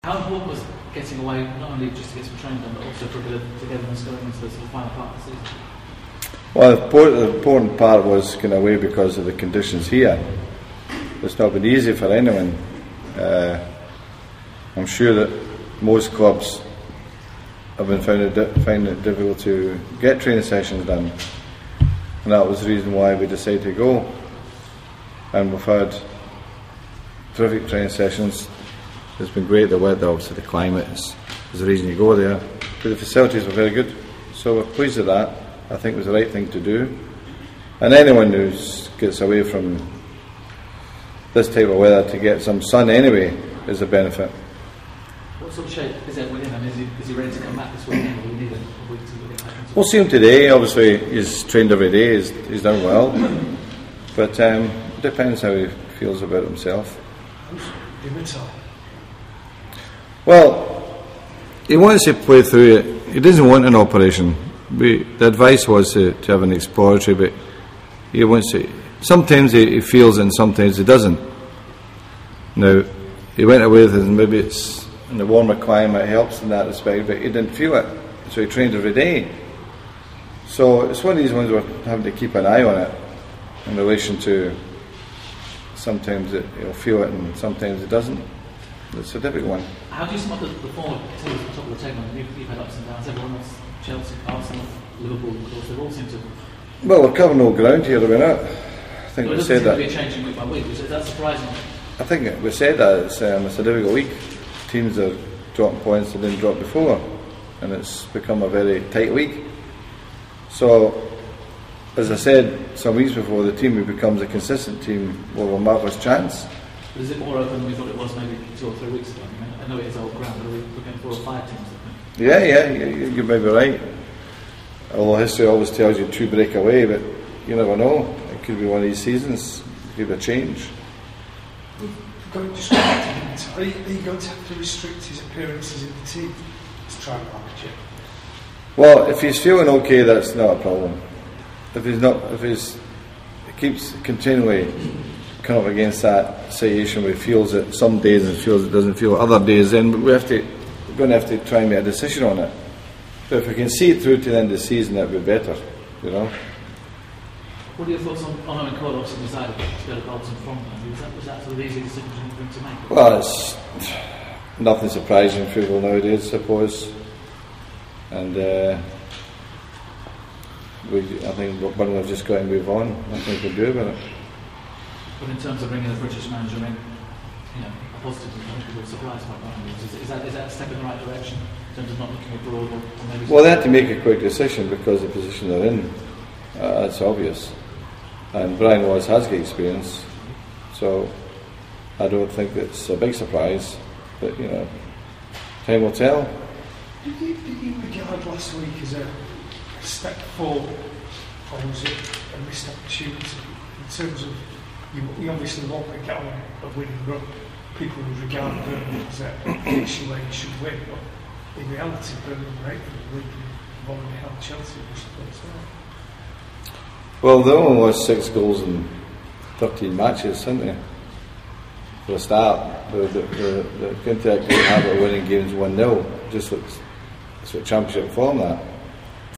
How important was getting away, not only just to get some training done, but also for a bit of togetherness going into the sort of final part of the season? Well, the important part was getting away because of the conditions here. It's not been easy for anyone. I'm sure that most clubs have been finding it difficult to get training sessions done, and that was the reason why we decided to go. And we've had terrific training sessions. It's been great. The weather, obviously, the climate is the reason you go there. But the facilities were very good, so we're pleased with that. I think it was the right thing to do. And anyone who gets away from this type of weather to get some sun anyway is a benefit. What sort of shape is Edwin in? I mean, is he ready to come back this weekend, or do we need a week to get back into it? We'll see him today. Obviously, he's trained every day. He's done well. But it depends how he feels about himself. Well, he wants to play through it. He doesn't want an operation. The advice was to have an exploratory, but he wants to. Sometimes he feels it and sometimes he doesn't. Now, he went away with it, and maybe it's in the warmer climate helps in that respect, but he didn't feel it, so he trained every day. So it's one of these ones where having to keep an eye on it in relation to sometimes he'll feel it and sometimes it doesn't. It's a difficult one. How do you sum up the forward teams at the top of the table? You've had ups and downs. Everyone else, Chelsea, Arsenal, Liverpool, of course, they all seem to. Well, we're covering all ground here, are we not? I think we said that. It doesn't seem to be changing week by week. Is that surprising? I think we said that it's a difficult week. Teams are dropping points they didn't drop before, and it's become a very tight week. So, as I said some weeks before, the team who becomes a consistent team will have a marvellous chance. But is it more open than we thought it was maybe 2 or 3 weeks ago? I mean, I know it is old ground, but we're looking 4 or 5 teams, I think. Yeah, you may be right. Although history always tells you 2 break away, but you never know. It could be one of these seasons. It could be a change. Are you going to have to restrict his appearances in the team to try and manage it? Well, if he's feeling okay, that's not a problem. If he keeps continually coming up against that situation where he feels it some days and feels it doesn't feel other days, then we're going to have to try and make a decision on it. But if we can see it through to the end of the season, that would be better, you know. What are your thoughts on having Cole obviously decided to go to Bolton from them? Was that sort of easy decision for him to make? Well, it's nothing surprising in football nowadays, I suppose. And I think Burnley have just got to move on. Nothing we can do about it. But in terms of bringing a British manager in, a positive, people surprised by Burnley. Is that a step in the right direction in terms of not looking abroad or maybe? Well, they had to make a quick decision because of the position they're in. That's obvious. And Brian has got experience, so I don't think it's a big surprise. But time will tell. Did you regard last week as a step forward, or was it a missed opportunity in terms of you obviously want to get on a winning run? People would regard Burnley as a issue where you should win, but in reality, Burnley were 8th for the league and have already held Chelsea recently as well. Well, they only lost 6 goals in 13 matches, haven't they? For a start, they're going to that great habit of winning games 1-0. Just looks, it's what Championship form that.